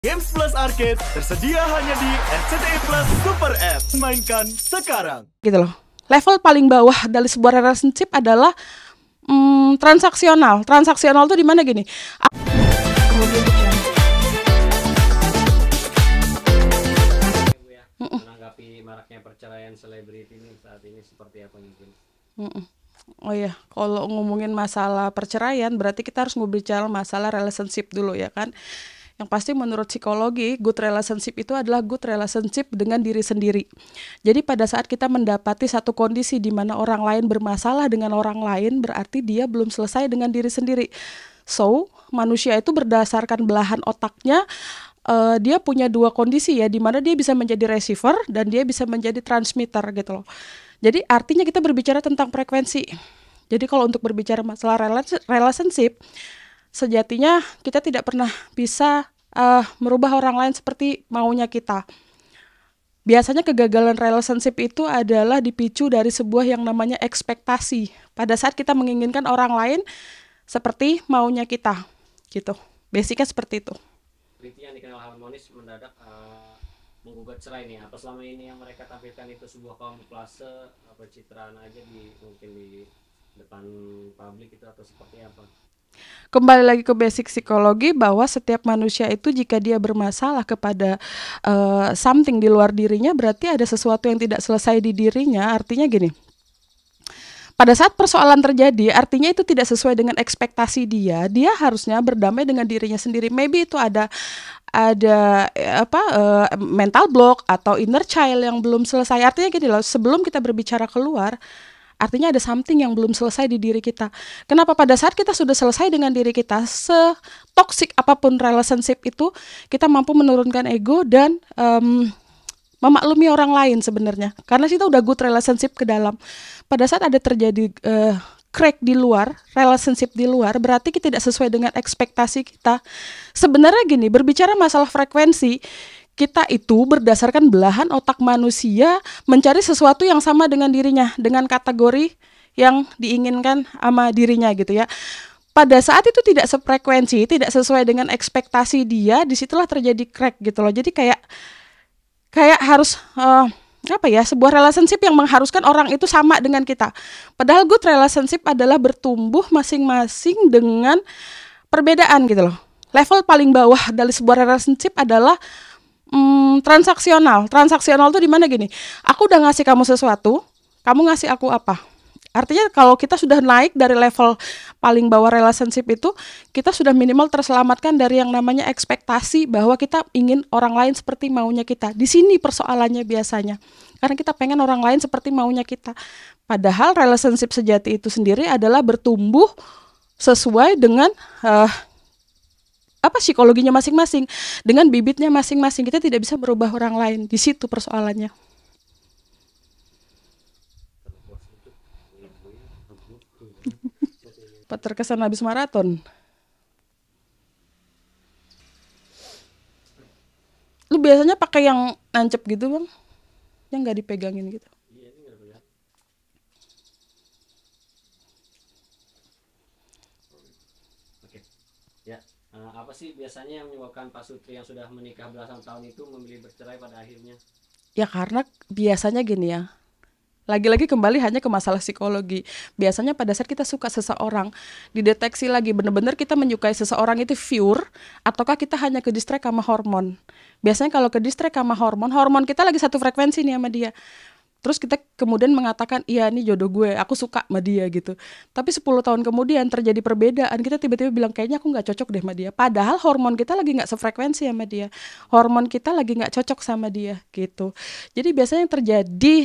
Games Plus Arcade tersedia hanya di RCTI Plus Super App. Mainkan sekarang. Gitu loh. Level paling bawah dari sebuah relationship adalah transaksional. Transaksional tuh di mana gini? Menanggapi maraknya perceraian selebriti ini saat ini seperti apa mungkin? Oh iya, kalau ngomongin masalah perceraian berarti kita harus berbicara masalah relationship dulu ya kan. Yang pasti menurut psikologi, good relationship itu adalah good relationship dengan diri sendiri. Jadi pada saat kita mendapati satu kondisi di mana orang lain bermasalah dengan orang lain, berarti dia belum selesai dengan diri sendiri. So, manusia itu berdasarkan belahan otaknya, dia punya dua kondisi ya, di mana dia bisa menjadi receiver dan dia bisa menjadi transmitter gitu loh. Jadi artinya kita berbicara tentang frekuensi. Jadi kalau untuk berbicara masalah relationship, sejatinya kita tidak pernah bisa merubah orang lain seperti maunya kita. Biasanya kegagalan relationship itu adalah dipicu dari sebuah yang namanya ekspektasi. Pada saat kita menginginkan orang lain seperti maunya kita, gitu. Basicnya seperti itu. Selebriti yang dikenal harmonis mendadak menggugat cerai nih. Apa selama ini yang mereka tampilkan itu sebuah kamuflase, pencitraan aja mungkin di depan publik itu atau seperti apa? Kembali lagi ke basic psikologi bahwa setiap manusia itu jika dia bermasalah kepada something di luar dirinya, berarti ada sesuatu yang tidak selesai di dirinya. Artinya gini, pada saat persoalan terjadi, artinya itu tidak sesuai dengan ekspektasi dia harusnya berdamai dengan dirinya sendiri. Maybe itu ada mental block atau inner child yang belum selesai. Artinya gini loh, sebelum kita berbicara keluar, artinya ada something yang belum selesai di diri kita. Kenapa pada saat kita sudah selesai dengan diri kita, setoksik apapun relationship itu, kita mampu menurunkan ego dan memaklumi orang lain sebenarnya. Karena kita udah good relationship ke dalam. Pada saat ada terjadi crack di luar, relationship di luar, berarti kita tidak sesuai dengan ekspektasi kita. Sebenarnya gini, berbicara masalah frekuensi, kita itu berdasarkan belahan otak manusia mencari sesuatu yang sama dengan dirinya, dengan kategori yang diinginkan sama dirinya gitu ya. Pada saat itu tidak sefrekuensi, tidak sesuai dengan ekspektasi dia, disitulah terjadi crack gitu loh. Jadi kayak harus sebuah relationship yang mengharuskan orang itu sama dengan kita. Padahal good relationship adalah bertumbuh masing-masing dengan perbedaan gitu loh. Level paling bawah dari sebuah relationship adalah transaksional. Transaksional tuh di mana gini? Aku udah ngasih kamu sesuatu, kamu ngasih aku apa? Artinya kalau kita sudah naik dari level paling bawah relationship itu, kita sudah minimal terselamatkan dari yang namanya ekspektasi bahwa kita ingin orang lain seperti maunya kita. Di sini persoalannya biasanya. Karena kita pengen orang lain seperti maunya kita. Padahal relationship sejati itu sendiri adalah bertumbuh sesuai dengan psikologinya masing-masing, dengan bibitnya masing-masing. Kita tidak bisa merubah orang lain. Di situ persoalannya. Terkesan habis maraton. Lu biasanya pakai yang nancep gitu bang, yang nggak dipegangin gitu. Iya, ini nggak pegang. Oke. Ya, apa sih biasanya yang menyebabkan Pak Sutri yang sudah menikah belasan tahun itu memilih bercerai pada akhirnya? Ya karena biasanya gini ya. Lagi-lagi kembali hanya ke masalah psikologi. Biasanya pada saat kita suka seseorang, dideteksi lagi benar-benar kita menyukai seseorang itu pure, ataukah kita hanya ke distract sama hormon. Biasanya kalau ke distract sama hormon kita lagi satu frekuensi nih sama dia. Terus kita kemudian mengatakan, iya ini jodoh gue, aku suka sama dia gitu. Tapi 10 tahun kemudian terjadi perbedaan, kita tiba-tiba bilang kayaknya aku gak cocok deh sama dia. Padahal hormon kita lagi gak sefrekuensi sama dia. Hormon kita lagi gak cocok sama dia gitu. Jadi biasanya yang terjadi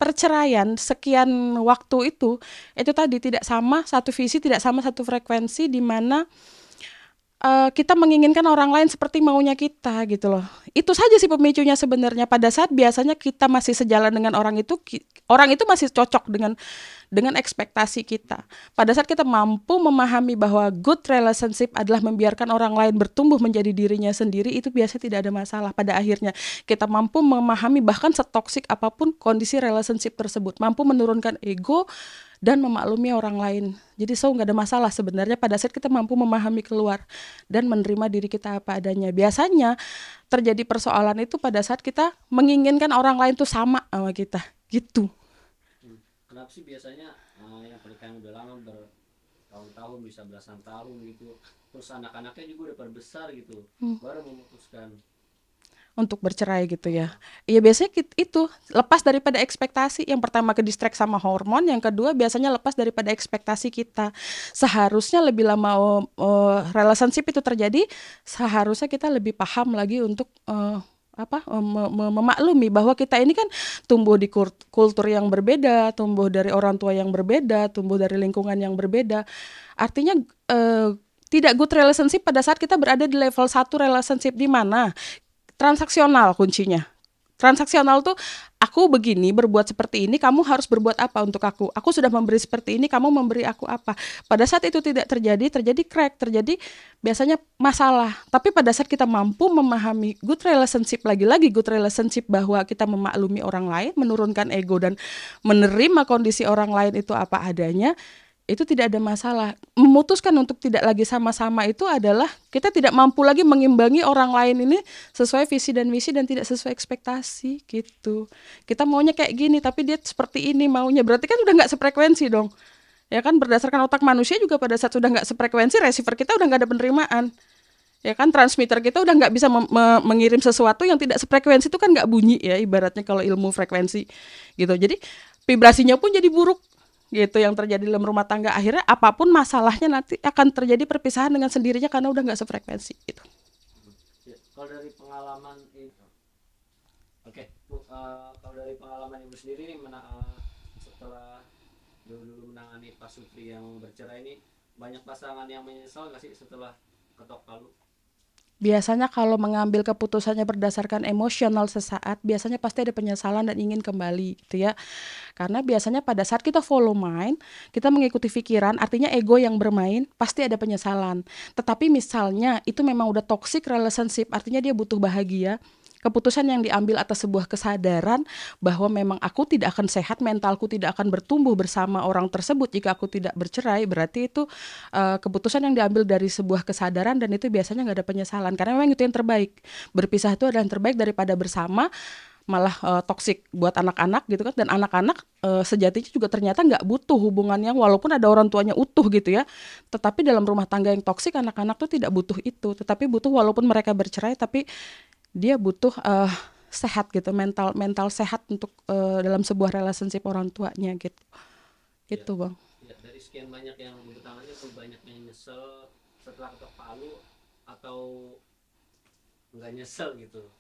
perceraian sekian waktu itu tadi tidak sama satu visi, tidak sama satu frekuensi, di mana kita menginginkan orang lain seperti maunya kita gitu loh. Itu saja sih pemicunya sebenarnya. Pada saat biasanya kita masih sejalan dengan orang itu masih cocok dengan ekspektasi kita. Pada saat kita mampu memahami bahwa good relationship adalah membiarkan orang lain bertumbuh menjadi dirinya sendiri, itu biasanya tidak ada masalah. Pada akhirnya kita mampu memahami bahkan setoksik apapun kondisi relationship tersebut, mampu menurunkan ego dan memaklumi orang lain. Jadi nggak ada masalah sebenarnya pada saat kita mampu memahami keluar dan menerima diri kita apa adanya. Biasanya terjadi persoalan itu pada saat kita menginginkan orang lain tuh sama kita, gitu. Kenapa sih biasanya yang pernikahan udah lama bertahun-tahun, bisa belasan tahun gitu, terus anak-anaknya juga udah pada besar gitu, baru memutuskan untuk bercerai gitu ya. Iya biasanya itu lepas daripada ekspektasi. Yang pertama ke distract sama hormon, yang kedua biasanya lepas daripada ekspektasi kita. Seharusnya lebih lama relationship itu terjadi, seharusnya kita lebih paham lagi untuk memaklumi bahwa kita ini kan tumbuh di kultur yang berbeda, tumbuh dari orang tua yang berbeda, tumbuh dari lingkungan yang berbeda. Artinya tidak good relationship pada saat kita berada di level 1 relationship, di mana transaksional kuncinya. Transaksional tuh aku begini, berbuat seperti ini, kamu harus berbuat apa untuk aku. Aku sudah memberi seperti ini, kamu memberi aku apa. Pada saat itu tidak terjadi crack, terjadi biasanya masalah. Tapi pada saat kita mampu memahami good relationship, lagi-lagi good relationship, bahwa kita memaklumi orang lain, menurunkan ego dan menerima kondisi orang lain itu apa adanya, itu tidak ada masalah. Memutuskan untuk tidak lagi sama-sama itu adalah kita tidak mampu lagi mengimbangi orang lain ini sesuai visi dan misi dan tidak sesuai ekspektasi gitu. Kita maunya kayak gini tapi dia seperti ini maunya, berarti kan udah nggak sefrekuensi dong. Ya kan, berdasarkan otak manusia juga pada saat sudah nggak sefrekuensi, receiver kita udah nggak ada penerimaan. Ya kan, transmitter kita udah nggak bisa mengirim sesuatu yang tidak sefrekuensi, itu kan nggak bunyi ya ibaratnya kalau ilmu frekuensi gitu. Jadi vibrasinya pun jadi buruk gitu yang terjadi dalam rumah tangga. Akhirnya apapun masalahnya nanti akan terjadi perpisahan dengan sendirinya karena udah nggak sefrekuensi gitu. Ya, kalau dari pengalaman kalau dari pengalaman ibu sendiri nih, setelah dulu menangani Pak Supri yang bercerai ini, banyak pasangan yang menyesal nggak sih setelah ketok palu? Biasanya kalau mengambil keputusannya berdasarkan emosional sesaat, biasanya pasti ada penyesalan dan ingin kembali gitu ya. Karena biasanya pada saat kita follow mind, kita mengikuti pikiran, artinya ego yang bermain, pasti ada penyesalan. Tetapi misalnya itu memang udah toxic relationship, artinya dia butuh bahagia. Keputusan yang diambil atas sebuah kesadaran bahwa memang aku tidak akan sehat, mentalku tidak akan bertumbuh bersama orang tersebut jika aku tidak bercerai, berarti itu keputusan yang diambil dari sebuah kesadaran, dan itu biasanya nggak ada penyesalan karena memang itu yang terbaik. Berpisah itu adalah yang terbaik daripada bersama, malah toksik buat anak-anak gitu kan. Dan anak-anak sejatinya juga ternyata nggak butuh hubungan yang walaupun ada orang tuanya utuh gitu ya, tetapi dalam rumah tangga yang toksik anak-anak tuh tidak butuh itu, tetapi butuh walaupun mereka bercerai tapi dia butuh sehat gitu, mental sehat untuk dalam sebuah relationship orang tuanya gitu. Itu Bang. Ya, dari sekian banyak yang bertangannya, banyak yang nyesel setelah ketok palu atau nggak nyesel gitu,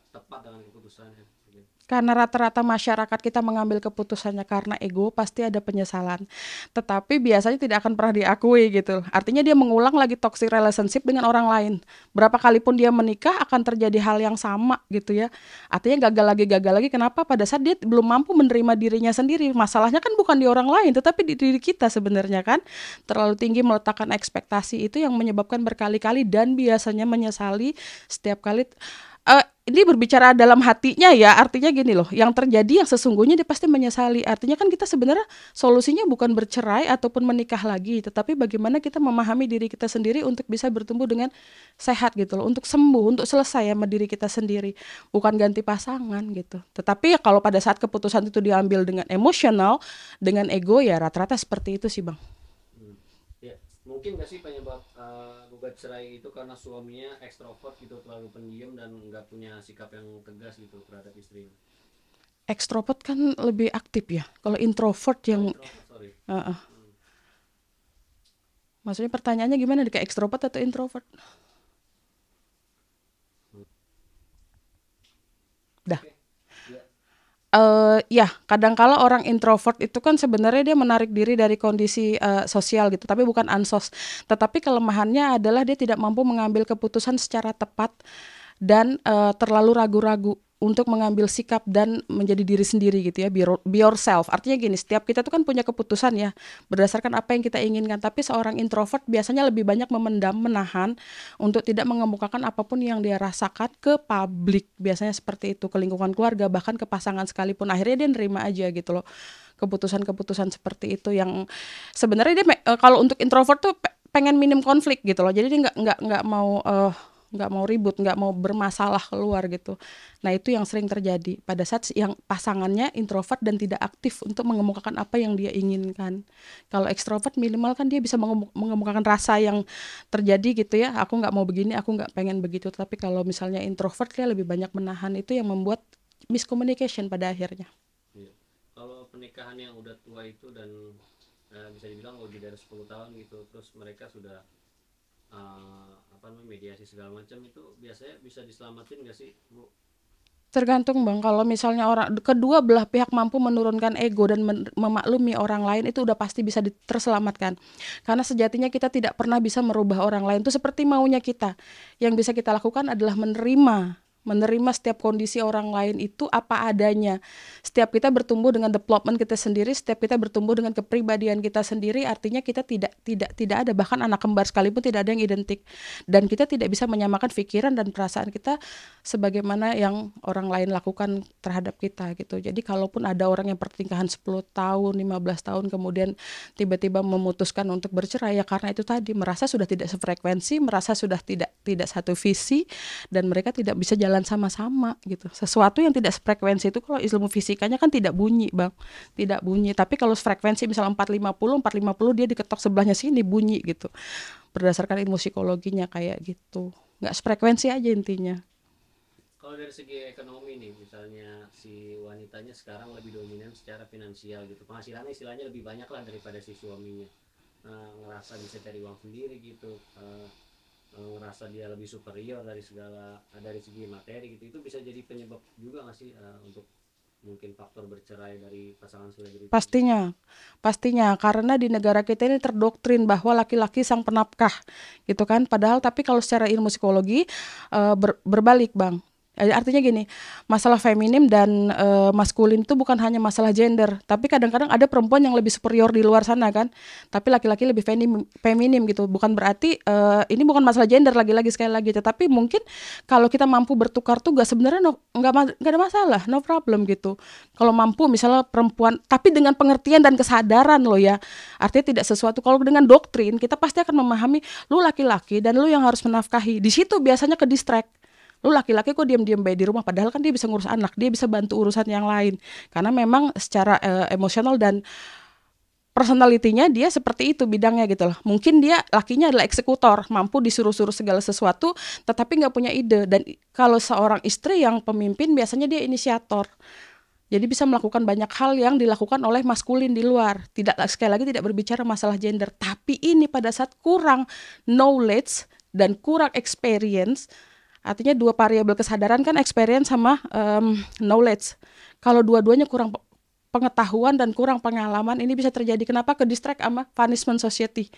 tepat dengan keputusannya gitu. Karena rata-rata masyarakat kita mengambil keputusannya karena ego, pasti ada penyesalan. Tetapi biasanya tidak akan pernah diakui gitu. Artinya dia mengulang lagi toxic relationship dengan orang lain. Berapa kali pun dia menikah akan terjadi hal yang sama gitu ya. Artinya gagal lagi. Kenapa? Pada saat dia belum mampu menerima dirinya sendiri. Masalahnya kan bukan di orang lain, tetapi di diri kita sebenarnya kan. Terlalu tinggi meletakkan ekspektasi itu yang menyebabkan berkali-kali dan biasanya menyesali setiap kali. Ini berbicara dalam hatinya ya, artinya gini loh, yang terjadi yang sesungguhnya dia pasti menyesali. Artinya kan kita sebenarnya solusinya bukan bercerai ataupun menikah lagi, tetapi bagaimana kita memahami diri kita sendiri untuk bisa bertumbuh dengan sehat gitu loh, untuk sembuh, untuk selesai sama diri kita sendiri, bukan ganti pasangan gitu. Tetapi ya kalau pada saat keputusan itu diambil dengan emosional, dengan ego, ya rata-rata seperti itu sih Bang. Ya, mungkin nggak sih penyebab gugat cerai itu karena suaminya ekstrovert gitu, terlalu pendiam dan nggak punya sikap yang tegas gitu terhadap istrinya? Ekstrovert kan lebih aktif ya, kalau introvert yang maksudnya pertanyaannya gimana, kayak ekstrovert atau introvert? Dah. Ya, kadang-kala orang introvert itu kan sebenarnya dia menarik diri dari kondisi sosial gitu, tapi bukan ansos. Tetapi kelemahannya adalah dia tidak mampu mengambil keputusan secara tepat dan terlalu ragu-ragu untuk mengambil sikap dan menjadi diri sendiri gitu ya, be yourself. Artinya gini, setiap kita tuh kan punya keputusan ya berdasarkan apa yang kita inginkan, tapi seorang introvert biasanya lebih banyak memendam, menahan untuk tidak mengemukakan apapun yang dia rasakan ke publik. Biasanya seperti itu, ke lingkungan keluarga, bahkan ke pasangan sekalipun. Akhirnya dia nerima aja gitu loh keputusan-keputusan seperti itu yang sebenarnya dia kalau untuk introvert tuh pengen minim konflik gitu loh. Jadi dia nggak mau ribut, nggak mau bermasalah keluar gitu. Nah itu yang sering terjadi pada saat yang pasangannya introvert dan tidak aktif untuk mengemukakan apa yang dia inginkan. Kalau ekstrovert minimal kan dia bisa mengemukakan rasa yang terjadi gitu ya. Aku nggak mau begini, aku nggak pengen begitu. Tapi kalau misalnya introvert dia lebih banyak menahan, itu yang membuat miscommunication pada akhirnya. Iya. Kalau pernikahan yang udah tua itu dan bisa dibilang lebih dari 10 tahun gitu, terus mereka sudah mediasi segala macam, itu biasanya bisa diselamatin nggak sih, Bu? Tergantung Bang, kalau misalnya kedua belah pihak mampu menurunkan ego dan memaklumi orang lain, itu udah pasti bisa terselamatkan. Karena sejatinya kita tidak pernah bisa merubah orang lain, itu seperti maunya kita. Yang bisa kita lakukan adalah menerima setiap kondisi orang lain itu apa adanya. Setiap kita bertumbuh dengan development kita sendiri, setiap kita bertumbuh dengan kepribadian kita sendiri, artinya kita tidak ada, bahkan anak kembar sekalipun tidak ada yang identik. Dan kita tidak bisa menyamakan pikiran dan perasaan kita sebagaimana yang orang lain lakukan terhadap kita gitu. Jadi kalaupun ada orang yang pertingkahan 10 tahun, 15 tahun kemudian tiba-tiba memutuskan untuk bercerai, ya karena itu tadi, merasa sudah tidak sefrekuensi, merasa sudah tidak satu visi, dan mereka tidak bisa jalan sama-sama gitu. Sesuatu yang tidak sefrekuensi itu kalau ilmu fisikanya kan tidak bunyi Bang, tidak bunyi. Tapi kalau frekuensi misalnya 450 dia diketok sebelahnya sini bunyi gitu. Berdasarkan ilmu psikologinya kayak gitu. Nggak sefrekuensi aja intinya. Kalau dari segi ekonomi nih, misalnya si wanitanya sekarang lebih dominan secara finansial gitu, penghasilannya istilahnya lebih banyak lah daripada si suaminya, ngerasa bisa cari uang sendiri gitu, ngerasa dia lebih superior dari segi materi gitu, itu bisa jadi penyebab juga nggak sih untuk mungkin faktor bercerai dari pasangan selebriti? Pastinya karena di negara kita ini terdoktrin bahwa laki-laki sang penafkah gitu kan, padahal tapi kalau secara ilmu psikologi berbalik Bang. Artinya gini, masalah feminim dan maskulin itu bukan hanya masalah gender, tapi kadang-kadang ada perempuan yang lebih superior di luar sana kan, tapi laki-laki lebih feminim gitu. Bukan berarti ini bukan masalah gender lagi-lagi sekali lagi, tetapi mungkin kalau kita mampu bertukar tugas sebenarnya nggak ada masalah, no problem gitu. Kalau mampu misalnya perempuan, tapi dengan pengertian dan kesadaran loh ya, artinya tidak sesuatu. Kalau dengan doktrin kita pasti akan memahami lu laki-laki dan lu yang harus menafkahi. Di situ biasanya ke distract. Lu laki-laki kok diam-diam baik di rumah, padahal kan dia bisa ngurus anak, dia bisa bantu urusan yang lain. Karena memang secara emosional dan personalitinya dia seperti itu bidangnya gitu loh. Mungkin dia lakinya adalah eksekutor, mampu disuruh-suruh segala sesuatu, tetapi nggak punya ide. Dan kalau seorang istri yang pemimpin biasanya dia inisiator. Jadi bisa melakukan banyak hal yang dilakukan oleh maskulin di luar. Sekali lagi tidak berbicara masalah gender, tapi ini pada saat kurang knowledge dan kurang experience. Artinya dua variabel kesadaran kan experience sama knowledge. Kalau dua-duanya kurang pengetahuan dan kurang pengalaman, ini bisa terjadi. Kenapa? Ke distract sama punishment society.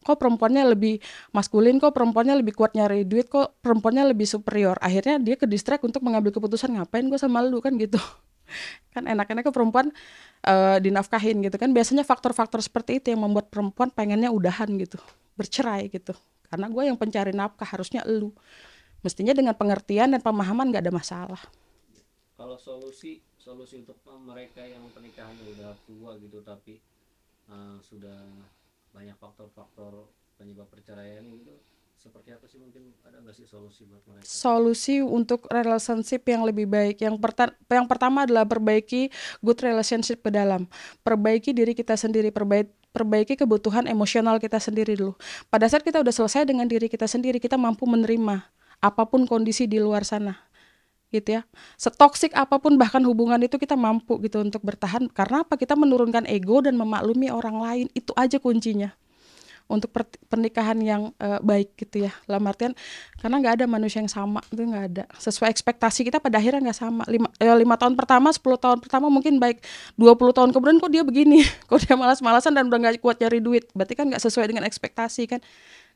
Kok perempuannya lebih maskulin, kok perempuannya lebih kuat nyari duit, kok perempuannya lebih superior. Akhirnya dia ke distract untuk mengambil keputusan, ngapain gue sama lu kan gitu. Kan enak-enaknya perempuan dinafkahin gitu kan. Biasanya faktor-faktor seperti itu yang membuat perempuan pengennya udahan gitu, bercerai gitu. Karena gue yang pencari nafkah, harusnya elu. Mestinya dengan pengertian dan pemahaman nggak ada masalah. Kalau solusi untuk mereka yang pernikahannya udah tua gitu, tapi sudah banyak faktor-faktor penyebab perceraian gitu, seperti apa sih, mungkin ada nggak sih solusi buat mereka? Solusi untuk relationship yang lebih baik, yang pertama adalah perbaiki good relationship ke dalam, perbaiki diri kita sendiri, perbaiki kebutuhan emosional kita sendiri dulu. Pada saat kita udah selesai dengan diri kita sendiri, kita mampu menerima apapun kondisi di luar sana gitu ya. Setoksik apapun bahkan hubungan itu kita mampu gitu untuk bertahan. Karena apa? Kita menurunkan ego dan memaklumi orang lain. Itu aja kuncinya untuk pernikahan yang baik gitu ya. Dalam artian karena nggak ada manusia yang sama, itu nggak ada. Sesuai ekspektasi kita pada akhirnya nggak sama. 5 tahun pertama, 10 tahun pertama mungkin baik, 20 tahun kemudian kok dia begini, kok dia malas-malasan dan udah nggak kuat cari duit. Berarti kan nggak sesuai dengan ekspektasi kan.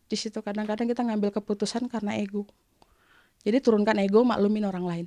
Di situ kadang-kadang kita ngambil keputusan karena ego. Jadi turunkan ego, maklumin orang lain.